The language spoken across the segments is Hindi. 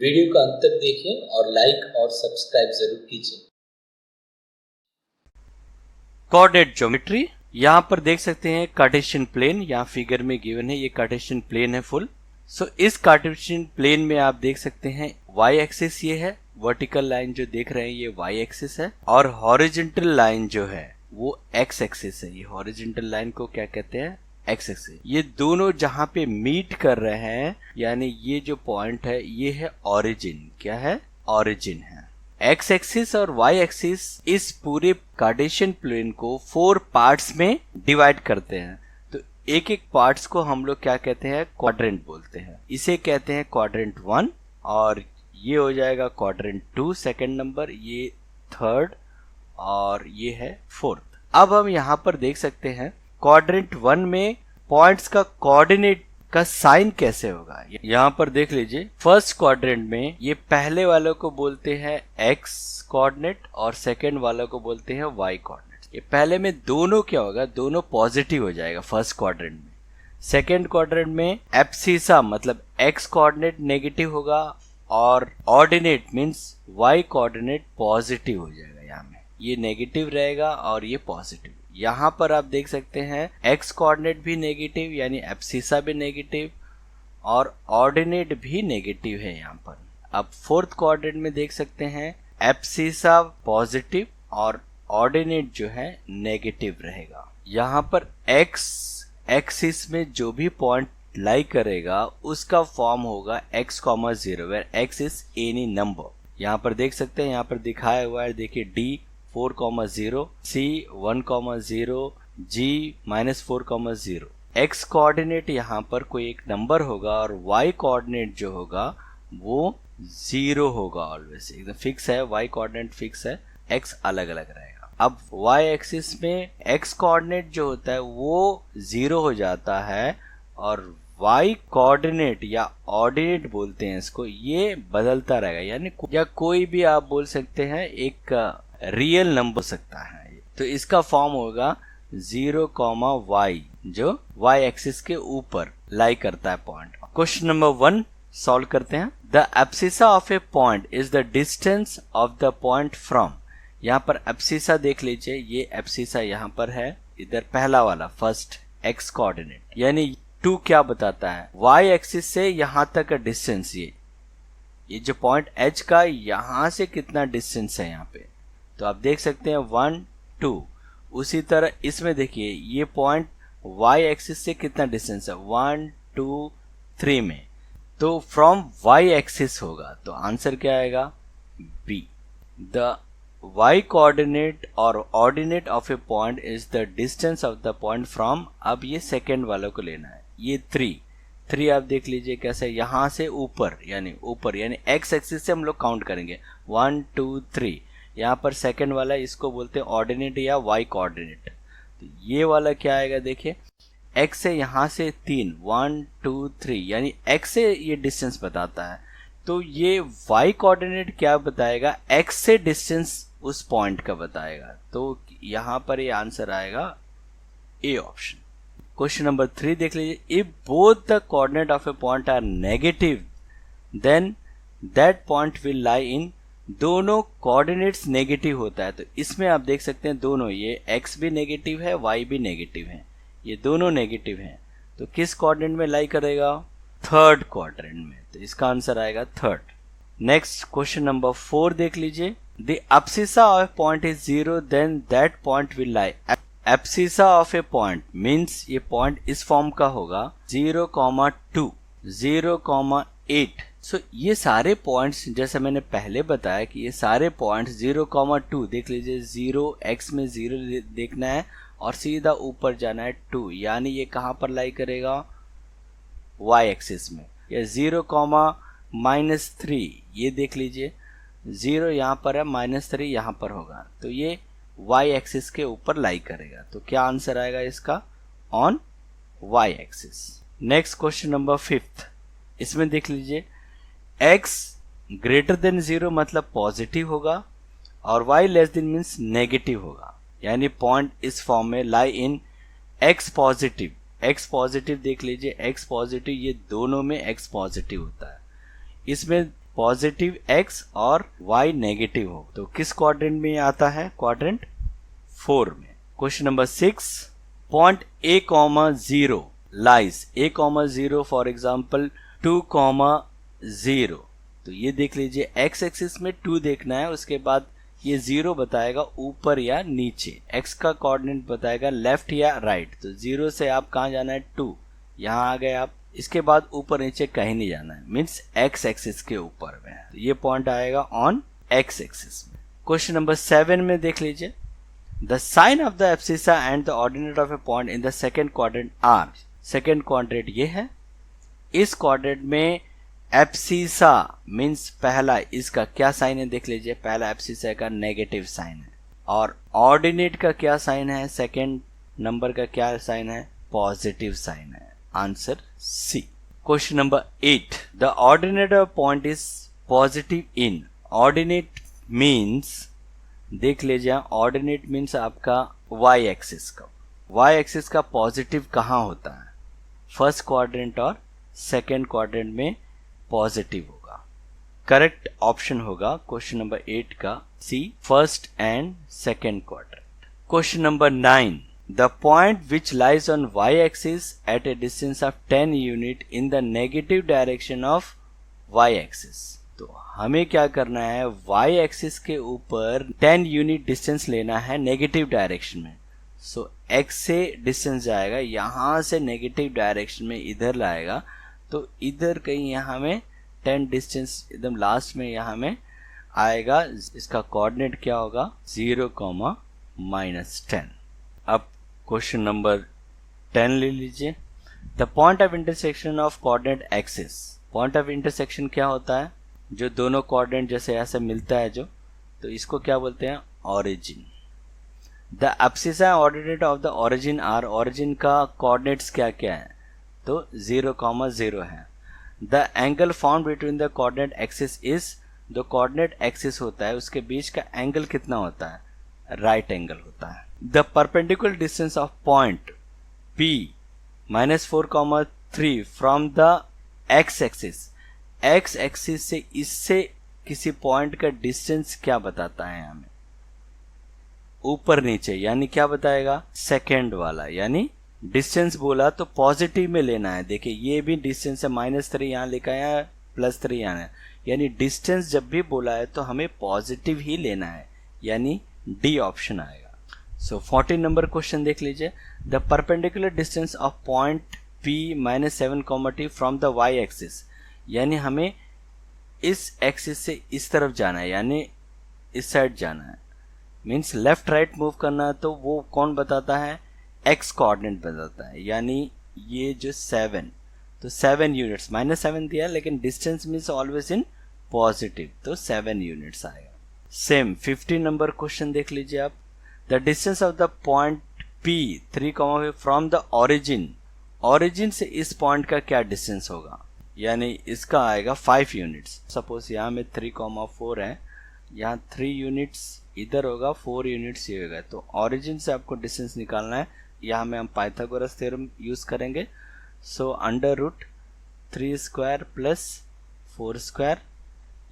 वीडियो का अंत तक देखें और लाइक और सब्सक्राइब जरूर कीजिए। कोऑर्डिनेट ज्योमेट्री, यहाँ पर देख सकते हैं कार्टेशियन प्लेन यहाँ फिगर में गिवन है। ये कार्टेशियन प्लेन है फुल। सो इस कार्टेशियन प्लेन में आप देख सकते हैं वाई एक्सिस ये है, वर्टिकल लाइन जो देख रहे हैं ये वाई एक्सिस है, और हॉरिजॉन्टल लाइन जो है वो एक्स एक्सिस है। ये हॉरिजॉन्टल लाइन को क्या कहते हैं? X axis. ये दोनों जहाँ पे मीट कर रहे हैं, यानी ये जो पॉइंट है ये है ओरिजिन। क्या है? ओरिजिन है। एक्स एक्सिस और वाई एक्सिस इस पूरे कार्टेशियन प्लेन को 4 पार्ट्स में डिवाइड करते हैं। तो एक एक पार्ट्स को हम लोग क्या कहते हैं? क्वाड्रेंट बोलते हैं। इसे कहते हैं क्वाड्रेंट 1, और ये हो जाएगा क्वाड्रेंट 2 सेकंड नंबर, ये थर्ड, और ये है फोर्थ। अब हम यहाँ पर देख सकते हैं क्वाड्रेंट 1 में पॉइंट्स का कोऑर्डिनेट का साइन कैसे होगा। यहाँ पर देख लीजिए, फर्स्ट क्वाड्रेंट में ये पहले वालों को बोलते हैं एक्स कोऑर्डिनेट और सेकंड वालों को बोलते हैं वाई कोऑर्डिनेट। ये पहले में दोनों क्या होगा? दोनों पॉजिटिव हो जाएगा फर्स्ट क्वाड्रेंट में। सेकंड क्वाड्रेंट में एब्सिसा मतलब एक्स कोऑर्डिनेट नेगेटिव होगा और ordinate means Y coordinate positive हो जाएगा। यहाँ में ये नेगेटिव रहेगा और ये पॉजिटिव। यहाँ पर आप देख सकते हैं एक्स कोऑर्डिनेट भी नेगेटिव यानी एब्सिसा भी नेगेटिव और ऑर्डिनेट भी नेगेटिव है यहाँ पर। अब फोर्थ क्वाड्रेंट में देख सकते हैं एब्सिसा पॉजिटिव और ऑर्डिनेट जो है नेगेटिव रहेगा। यहाँ पर एक्स एक्सिस में जो भी पॉइंट लाई करेगा उसका फॉर्म होगा x, 0 where x is any number. यहाँ पर देख सकते हैं, यहाँ पर दिखाया हुआ है, देखिए d 4, 0, c 1, 0, g -4, 0। x coordinate यहाँ पर कोई एक नंबर होगा और y कोऑर्डिनेट जो होगा वो 0 होगा। ऑलवेज एकदम फिक्स है, y कोऑर्डिनेट फिक्स है, x अलग अलग रहेगा। अब y एक्सिस में x कोऑर्डिनेट जो होता है वो 0 हो जाता है और y कोऑर्डिनेट या ऑर्डिनेट बोलते हैं इसको, ये बदलता रहेगा। यानी या कोई भी आप बोल सकते हैं एक रियल नंबर हो सकता है। तो इसका फॉर्म होगा 0, y, जो y एक्सिस के ऊपर लाई करता है पॉइंट। क्वेश्चन नंबर 1 सॉल्व करते हैं। The abscissa of a point is the distance of the point from. यहाँ पर एब्सिसा देख लीजिए, ये एब्सिसा यहाँ पर है, इधर पहला वाला फर्स्ट x कोऑर्डिनेट, यानी 2 क्या बताता है? y एक्सिस से यहाँ तक का डिस्टेंस। ये जो पॉइंट h का यहाँ से कितना डिस्टेंस है यहाँ पे, तो आप देख सकते हैं 1, 2। उसी तरह इसमें देखिए ये पॉइंट y एक्सिस से कितना डिस्टेंस है? 1, 2, 3 में, तो फ्रॉम y एक्सिस होगा। तो आंसर क्या आएगा? बी। द y कोऑर्डिनेट और ordinate of a point is the distance of the point from. अब ये सेकेंड वालों को लेना है। ये 3 आप देख लीजिए कैसे, यहाँ से ऊपर यानी x एक्सिस से हम लोग काउंट करेंगे 1, 2, 3। यहाँ पर सेकंड वाला इसको बोलते हैं ऑर्डिनेट या y कोऑर्डिनेट। तो ये वाला क्या आएगा? देखिए x से यहाँ से 3, 1, 2, 3, यानी x से ये डिस्टेंस बताता है। तो ये y कोऑर्डिनेट क्या बताएगा? x से डिस्टेंस उस पॉइंट का बताएगा। तो यहाँ पर ये आंसर आएगा ए ऑप्शन। क्वेश्चन नंबर 3 देख लीजिए। If both the coordinate of a point are negative then that point will lie in. दोनों कोऑर्डिनेट्स नेगेटिव होता है, तो इसमें आप देख सकते हैं दोनों, ये x भी नेगेटिव है, y भी नेगेटिव है, ये दोनों नेगेटिव हैं। तो किस क्वाड्रेंट में लाई करेगा? थर्ड क्वाड्रेंट में। तो इसका आंसर आएगा थर्ड। नेक्स्ट क्वेश्चन नंबर 4 देख लीजिए। The abscissa of point is 0 then that point will lie. Abscissa of a point means ये पॉइंट इस फॉर्म का होगा 0, 2, 0, 8। सो ये सारे पॉइंट्स जैसे मैंने पहले बताया कि ये सारे पॉइंट्स 0, 2 देख लीजिए, 0 x में 0 देखना है और सीधा ऊपर जाना है 2, यानी ये कहाँ पर लाई करेगा? y एक्सिस में। या 0, -3 ये देख लीजिए, 0 यहाँ पर है, -3 यहाँ पर होगा, तो ये y एक्सिस के ऊपर लाई करेगा। तो क्या आंसर आएगा इसका? On y axis. Next question number 5, इसमें देख लीजिए x ग्रेटर देन 0 मतलब पॉजिटिव होगा और y less than means negative होगा। यानी पॉइंट इस फॉर्म में लाई इन x पॉजिटिव। x पॉजिटिव देख लीजिए, x पॉजिटिव, ये दोनों में x पॉजिटिव होता है। इसमें पॉजिटिव x और y नेगेटिव हो। तो किस क्वाड्रेंट में आता है? क्वाड्रेंट 4 में। Question number 6, point a, 0 lies a, 0 for example 2, 0। तो ये देख लीजिए, x एक्सिस में 2 देखना है, उसके बाद ये 0 बताएगा ऊपर या नीचे, x का कोऑर्डिनेट बताएगा लेफ्ट या राइट। तो 0 से आप कहाँ जाना है? 2, यहाँ आ गए आप। इसके बाद ऊपर नीचे कहीं नहीं जाना है, मीन्स x एक्सिस के ऊपर में। तो ये पॉइंट आएगा ऑन x एक्सिस में। क्वेश्चन नंबर 7 में देख लीजिए, the sine of the abscissa and the ordinate of a point in the second quadrant are. Second quadrant ये है, इस क्वाड्रेंट में एब्सिसा मीन्स पहला, इसका क्या साइन है देख लीजिए। पहला एब्सिसा का नेगेटिव साइन है, और ऑर्डिनेट का क्या साइन है? सेकेंड नंबर का क्या साइन है? पॉजिटिव साइन है। Answer C. Question number 8, the ordinate of point is positive in. Ordinate means देख लीजिए, ऑर्डिनेट मीन्स आपका y एक्सिस का। y एक्सिस का पॉजिटिव कहाँ होता है? फर्स्ट क्वाड्रेंट और सेकेंड क्वाड्रेंट में पॉजिटिव होगा। करेक्ट ऑप्शन होगा क्वेश्चन नंबर 8 का C, first and second quadrant. Question number 9, the point which lies on y axis at a distance of 10 unit in the negative direction of y axis. तो हमें क्या करना है? y एक्सिस के ऊपर 10 यूनिट डिस्टेंस लेना है नेगेटिव डायरेक्शन में। सो x से डिस्टेंस जाएगा, यहाँ से नेगेटिव डायरेक्शन में इधर लाएगा, तो इधर कहीं यहाँ में 10 डिस्टेंस एकदम लास्ट में यहाँ में आएगा। इसका कोऑर्डिनेट क्या होगा? 0, -10। अब क्वेश्चन नंबर 10 ले लीजिए, the point of intersection of coordinate axis. Point of intersection क्या होता है? जो दोनों कोऑर्डिनेट जैसे ऐसे मिलता है जो, तो इसको क्या बोलते हैं? Origin. The abscissa ordinate of the origin are. Origin का कोऑर्डिनेट्स क्या क्या है? तो 0, 0 है। The angle found between the coordinate axis is. जो कोऑर्डिनेट एक्सिस होता है उसके बीच का एंगल कितना होता है? राइट एंगल होता है। The perpendicular distance of point P -4, 3 from the x axis. x axis से इससे किसी पॉइंट का डिस्टेंस क्या बताता है हमें? ऊपर नीचे, यानी क्या बताएगा? सेकेंड वाला, यानी डिस्टेंस बोला तो पॉजिटिव में लेना है। देखिए ये भी डिस्टेंस है, -3 यहाँ लिखा है, +3 यहाँ है, यानी डिस्टेंस जब भी बोला है तो हमें पॉजिटिव ही लेना है, यानी डी ऑप्शन आएगा। सो 14 नंबर क्वेश्चन देख लीजिए, the perpendicular distance of point P -7, T from the y axis. यानी हमें इस एक्सिस से इस तरफ जाना है, यानी इस साइड जाना है, मीन्स लेफ्ट राइट मूव करना है। तो वो कौन बताता है? x कोऑर्डिनेट बताता है, यानी ये जो 7, तो 7 यूनिट्स, -7 दिया लेकिन distance means always in positive, तो 7 यूनिट्स आएगा। सेम 15 नंबर क्वेश्चन देख लीजिए आप, the distance of the point P 3, 5 from the origin. Origin से इस पॉइंट का क्या डिस्टेंस होगा? यानी इसका आएगा 5 यूनिट्स। सपोज यहाँ में 3, 4 है, यहाँ 3 यूनिट्स इधर होगा, 4 यूनिट्स ये होगा। तो ऑरिजिन से आपको डिस्टेंस निकालना है। यहाँ में हम पाइथागोरस थ्योरम यूज करेंगे। सो √3² + 4²,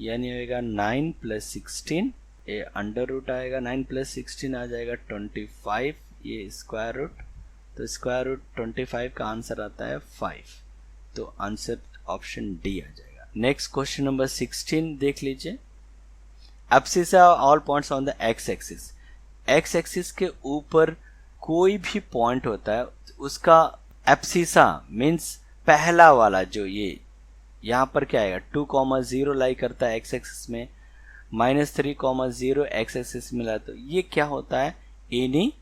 यानी होगा 9 + 16। ये अंडर रूट आएगा, 9 + 16 आ जाएगा 25, ये स्क्वायर रूट, तो स्क्वायर रूट 25 का आंसर आता है 5। तो आंसर ऑप्शन डी आ जाएगा। नेक्स्ट क्वेश्चन नंबर 16 देख लीजिए, abscissa all points on the x axis. x axis के ऊपर कोई भी पॉइंट होता है उसका एब्सिसा मीन्स पहला वाला, जो ये यहाँ पर क्या आएगा? 2, 0 लाई करता है x एक्सिस में, -3, 0 x एक्सिस मिला, तो ये क्या होता है? Any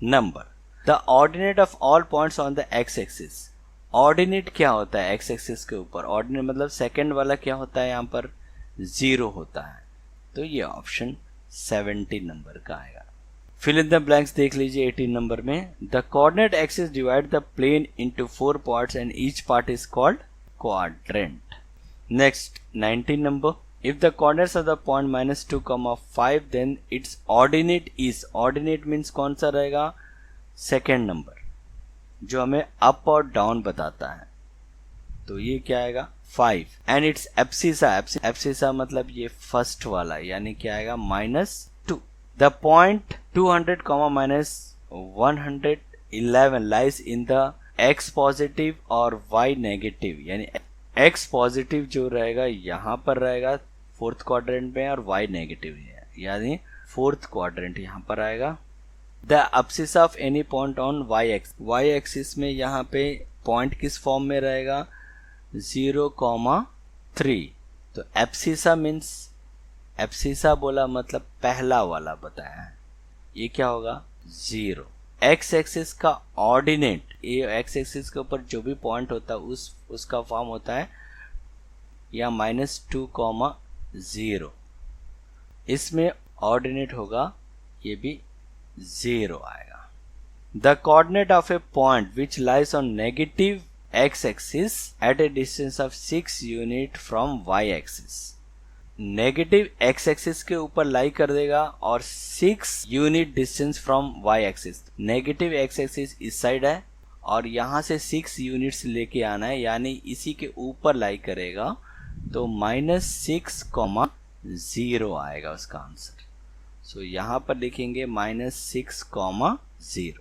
number. The ordinate of all points on the x axis. Ordinate क्या होता है x एक्सिस के ऊपर? ऑर्डिनेट मतलब सेकेंड वाला क्या होता है? यहाँ पर 0 होता है। तो ये ऑप्शन 17 नंबर का आएगा। फिल इन द ब्लैंक्स देख लीजिए 18 नंबर में, the coordinate axis divide the plane into 4 parts and each part is called quadrant. Next 19 number, if the coordinates of the point -2, 5 then its ordinate is. Ordinate means कौन सा रहेगा? सेकेंड नंबर, जो हमें अप और डाउन बताता है। तो ये क्या आएगा? 5 एंड इट्स एब्सिसा मतलब ये फर्स्ट वाला, यानी क्या आएगा -2। The point 200, -111 lies in the x positive और y नेगेटिव, यानी x पॉजिटिव जो रहेगा यहाँ पर रहेगा 4th क्वाड्रेंट में और y नेगेटिव है, यानी 4th क्वाड्रेंट यहाँ पर आएगा। The abscess of any point on y axis में यहाँ पे पॉइंट किस फॉर्म में रहेगा 0,3। तो एब्सिसा मीन्स, एब्सिसा बोला मतलब पहला वाला बताया है, ये क्या होगा 0। एक्स एक्सिस का ऑर्डिनेट, ये एक्स एक्सिस के ऊपर जो भी पॉइंट होता है उसका फॉर्म होता है या -2,0। इसमें ऑर्डिनेट होगा ये भी 0 आएगा। The coordinate of a point which lies on negative x axis at a distance of 6 unit from y axis, negative x axis के ऊपर लाई कर देगा और 6 unit distance from y axis. Negative x axis इस साइड है और यहाँ से 6 यूनिट्स लेके आना है, यानी इसी के ऊपर लाई करेगा, तो -6,0 आएगा उसका आंसर। सो यहाँ पर लिखेंगे -6,0।